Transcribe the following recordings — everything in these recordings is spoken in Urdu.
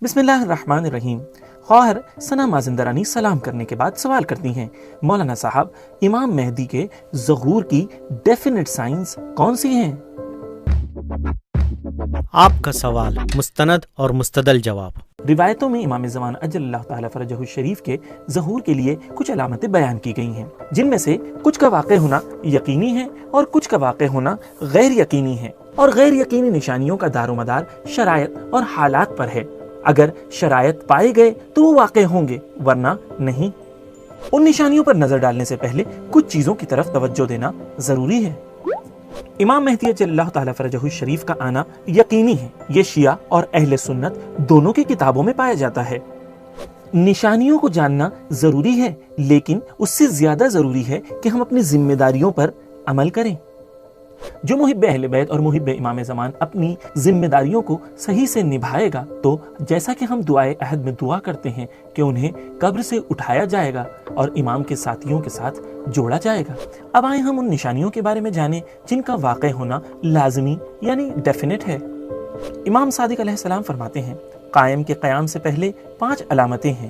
بسم اللہ الرحمن الرحیم۔ خواہر ثنا مازندرانی سلام کرنے کے بعد سوال کرتی ہیں، مولانا صاحب امام مہدی کے ظہور کی ڈیفینٹ سائنس کون سی ہیں؟ آپ کا سوال مستند اور مستدل جواب۔ روایتوں میں امام زمان اجل اللہ تعالیٰ فرجہ الشریف کے ظہور کے لیے کچھ علامتیں بیان کی گئی ہیں، جن میں سے کچھ کا واقع ہونا یقینی ہے اور کچھ کا واقع ہونا غیر یقینی ہے، اور غیر یقینی نشانیوں کا دار و مدار شرائط اور حالات پر ہے۔ اگر شرائط پائے گئے تو وہ واقع ہوں گے، ورنہ نہیں۔ ان نشانیوں پر نظر ڈالنے سے پہلے کچھ چیزوں کی طرف توجہ دینا ضروری ہے۔ امام مہدی اجل اللہ تعالیٰ فرجہ الشریف کا آنا یقینی ہے، یہ شیعہ اور اہل سنت دونوں کی کتابوں میں پایا جاتا ہے۔ نشانیوں کو جاننا ضروری ہے، لیکن اس سے زیادہ ضروری ہے کہ ہم اپنی ذمہ داریوں پر عمل کریں۔ جو محب اہل بیت اور محب امام زمان اپنی ذمہ داریوں کو صحیح سے نبھائے گا تو جیسا کہ ہم دعائے عہد میں دعا کرتے ہیں کہ انہیں قبر سے اٹھایا جائے گا اور امام کے ساتھیوں کے ساتھ جوڑا جائے گا۔ اب آئیں ہم ان نشانیوں کے بارے میں جانیں جن کا واقع ہونا لازمی یعنی ڈیفینٹ ہے۔ امام صادق علیہ السلام فرماتے ہیں، قائم کے قیام سے پہلے 5 علامتیں ہیں: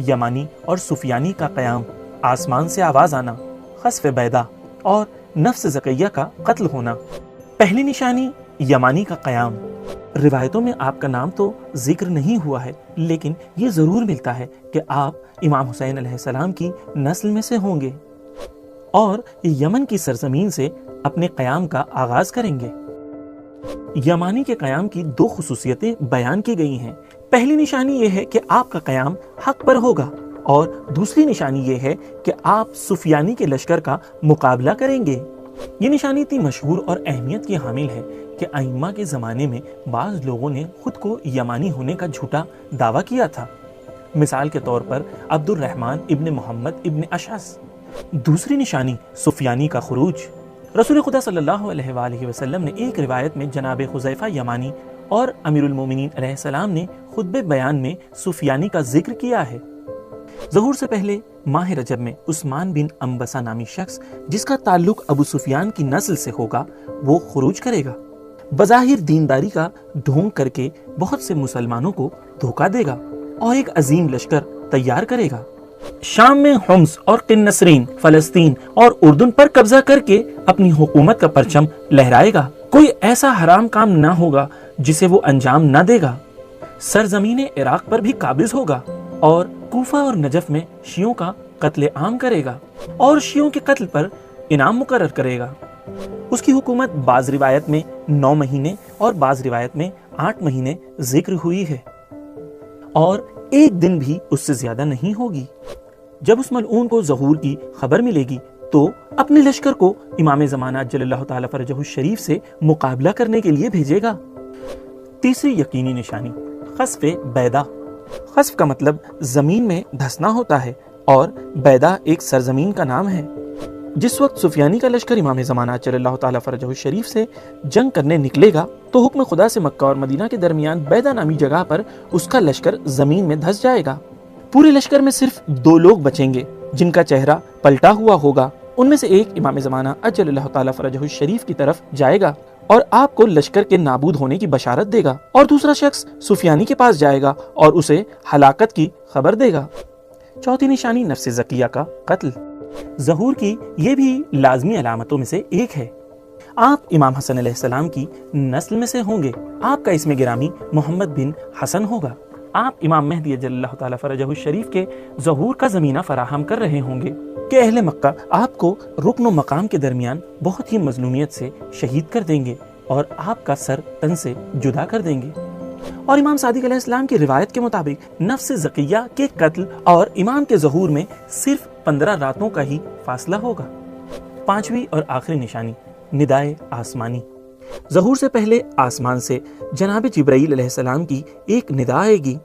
یمانی اور سفیانی کا قیام، آسمان سے آواز آنا، خسف بیدا اور نفس زکیہ کا قتل ہونا۔ پہلی نشانی یمانی کا قیام۔ روایتوں میں آپ کا نام تو ذکر نہیں ہوا ہے، لیکن یہ ضرور ملتا ہے کہ آپ امام حسین علیہ السلام کی نسل میں سے ہوں گے اور یمن کی سرزمین سے اپنے قیام کا آغاز کریں گے۔ یمانی کے قیام کی 2 خصوصیتیں بیان کی گئی ہیں۔ پہلی نشانی یہ ہے کہ آپ کا قیام حق پر ہوگا، اور دوسری نشانی یہ ہے کہ آپ سفیانی کے لشکر کا مقابلہ کریں گے۔ یہ نشانی اتنی مشہور اور اہمیت کی حامل ہے کہ ائمہ کے زمانے میں بعض لوگوں نے خود کو یمانی ہونے کا جھوٹا دعویٰ کیا تھا۔ مثال کے طور پر عبد الرحمن ابن محمد ابن اشعث۔ دوسری نشانی سفیانی کا خروج۔ رسول خدا صلی اللہ علیہ وآلہ وسلم نے ایک روایت میں جناب حذیفہ یمانی اور امیر المومنین علیہ السلام نے خطبہ بیان میں سفیانی کا ذکر کیا ہے۔ ظہور سے پہلے ماہ رجب میں عثمان بن انبسہ نامی شخص جس کا تعلق ابو سفیان کی نسل سے ہوگا، وہ خروج کرے گا۔ بظاہر دینداری کا ڈھونگ کر کے بہت سے مسلمانوں کو دھوکہ دے گا اور ایک عظیم لشکر تیار کرے گا۔ شام میں حمص اور قنسرین، فلسطین اور اردن پر قبضہ کر کے اپنی حکومت کا پرچم لہرائے گا۔ کوئی ایسا حرام کام نہ ہوگا جسے وہ انجام نہ دے گا۔ سرزمین عراق پر بھی قابض ہوگا اور کوفہ اور نجف میں شیعوں کا قتل عام کرے گا اور شیعوں کے قتل پر انعام مقرر کرے گا۔ اس کی حکومت بعض روایت میں 9 مہینے اور بعض روایت میں 8 مہینے ذکر ہوئی ہے، اور ایک دن بھی اس سے زیادہ نہیں ہوگی۔ جب اس ملعون کو ظہور کی خبر ملے گی تو اپنے لشکر کو امام زمانہ اجل اللہ تعالیٰ فرجہ الشریف سے مقابلہ کرنے کے لیے بھیجے گا۔ تیسری یقینی نشانی خسف بیدا۔ خسف کا مطلب زمین میں دھسنا ہوتا ہے، اور بیدا ایک سرزمین کا نام ہے۔ جس وقت سفیانی کا لشکر امام زمانہ اجل اللہ تعالیٰ فرجہ الشریف سے جنگ کرنے نکلے گا تو حکم خدا سے مکہ اور مدینہ کے درمیان بیدا نامی جگہ پر اس کا لشکر زمین میں دھس جائے گا۔ پورے لشکر میں صرف 2 لوگ بچیں گے جن کا چہرہ پلٹا ہوا ہوگا۔ ان میں سے ایک امام زمانہ اجل اللہ تعالیٰ فرجہ الشریف کی طرف جائے گا اور آپ کو لشکر کے نابود ہونے کی بشارت دے گا، اور دوسرا شخص سفیانی کے پاس جائے گا اور اسے ہلاکت کی خبر دے گا۔ چوتھی نشانی نفس زکیہ کا قتل۔ ظہور کی یہ بھی لازمی علامتوں میں سے ایک ہے۔ آپ امام حسن علیہ السلام کی نسل میں سے ہوں گے۔ آپ کا اسم گرامی محمد بن حسن ہوگا۔ آپ امام مہدی اجل اللہ تعالیٰ فرجہ الشریف کے ظہور کا زمینہ فراہم کر رہے ہوں گے کہ اہل مکہ آپ کو رکن و مقام کے درمیان بہت ہی مظلومیت سے شہید کر دیں گے اور آپ کا سر تن سے جدا کر دیں گے۔ اور امام صادق علیہ السلام کی روایت کے مطابق نفس زکیہ کے قتل اور امام کے ظہور میں صرف 15 راتوں کا ہی فاصلہ ہوگا۔ پانچویں اور آخری نشانی ندائے آسمانی۔ ظہور سے پہلے آسمان سے جناب جبرائیل علیہ السلام کی ایک ندا آئے گی،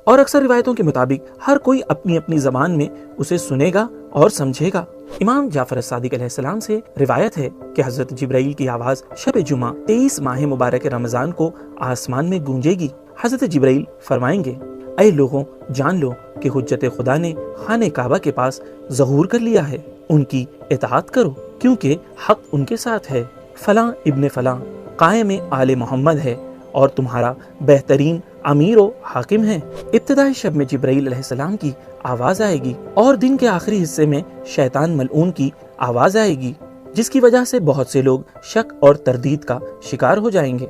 اور اکثر روایتوں کے مطابق ہر کوئی اپنی اپنی زبان میں اسے سنے گا اور سمجھے گا۔ امام جعفر صادق علیہ السلام سے روایت ہے کہ حضرت جبرائیل کی آواز شب جمعہ 23 ماہ مبارک رمضان کو آسمان میں گونجے گی۔ حضرت جبرائیل فرمائیں گے، اے لوگوں، جان لو کہ حجت خدا نے خانہ کعبہ کے پاس ظہور کر لیا ہے، ان کی اطاعت کرو کیونکہ حق ان کے ساتھ ہے۔ فلاں ابن فلاں قائم آل محمد ہے اور تمہارا بہترین امیر و حاکم ہیں۔ ابتدائی شب میں جبرائیل علیہ السلام کی آواز آئے گی اور دن کے آخری حصے میں شیطان ملعون کی آواز آئے گی، جس کی وجہ سے بہت سے لوگ شک اور تردید کا شکار ہو جائیں گے۔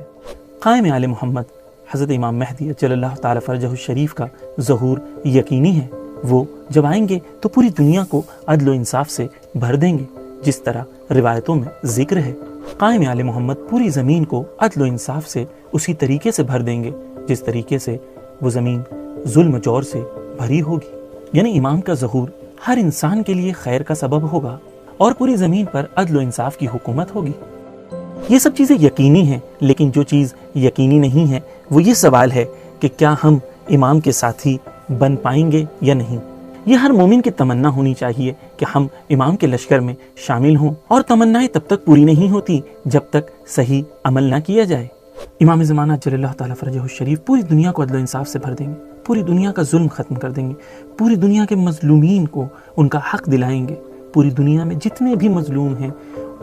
قائم آل محمد حضرت امام مہدی اجل اللہ تعالی فرجہ الشریف کا ظہور یقینی ہے۔ وہ جب آئیں گے تو پوری دنیا کو عدل و انصاف سے بھر دیں گے، جس طرح روایتوں میں ذکر ہے۔ قائم آل محمد پوری زمین کو عدل و انصاف سے اسی طریقے سے بھر دیں گے جس طریقے سے وہ زمین ظلم و جور سے بھری ہوگی، یعنی امام کا ظہور ہر انسان کے لیے خیر کا سبب ہوگا اور پوری زمین پر عدل و انصاف کی حکومت ہوگی۔ یہ سب چیزیں یقینی ہیں، لیکن جو چیز یقینی نہیں ہے وہ یہ سوال ہے کہ کیا ہم امام کے ساتھی بن پائیں گے یا نہیں۔ یہ ہر مومن کی تمنا ہونی چاہیے کہ ہم امام کے لشکر میں شامل ہوں، اور تمنائیں تب تک پوری نہیں ہوتی جب تک صحیح عمل نہ کیا جائے۔ امام زمانہ اجل اللہ تعالیٰ فرجہ الشریف پوری دنیا کو عدل و انصاف سے بھر دیں گے، پوری دنیا کا ظلم ختم کر دیں گے، پوری دنیا کے مظلومین کو ان کا حق دلائیں گے، پوری دنیا میں جتنے بھی مظلوم ہیں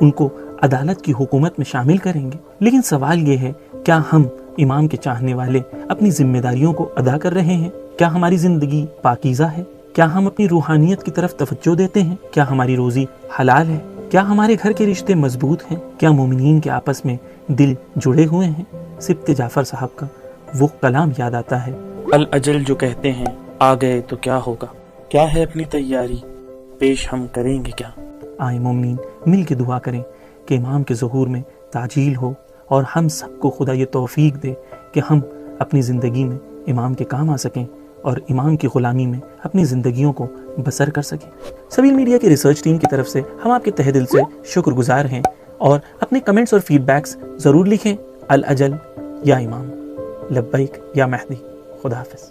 ان کو عدالت کی حکومت میں شامل کریں گے۔ لیکن سوال یہ ہے، کیا ہم امام کے چاہنے والے اپنی ذمہ داریوں کو ادا کر رہے ہیں؟ کیا ہماری زندگی پاکیزہ ہے؟ کیا ہم اپنی روحانیت کی طرف توجہ دیتے ہیں؟ کیا ہماری روزی حلال ہے؟ کیا ہمارے گھر کے رشتے مضبوط ہیں؟ کیا مومنین کے آپس میں دل جڑے ہوئے ہیں؟ سبط جعفر صاحب کا وہ کلام یاد آتا ہے، الاجل جو کہتے ہیں آ گئے تو کیا ہوگا، کیا ہے اپنی تیاری پیش ہم کریں گے کیا۔ آئیں مومنین مل کے دعا کریں کہ امام کے ظہور میں تعجیل ہو اور ہم سب کو خدا یہ توفیق دے کہ ہم اپنی زندگی میں امام کے کام آ سکیں اور امام کی غلامی میں اپنی زندگیوں کو بسر کر سکیں۔ سبیل میڈیا کی ریسرچ ٹیم کی طرف سے ہم آپ کے تہہ دل سے شکر گزار ہیں، اور اپنے کمنٹس اور فیڈ بیکس ضرور لکھیں۔ الاجل یا امام، لبیک یا مہدی، خدا حافظ۔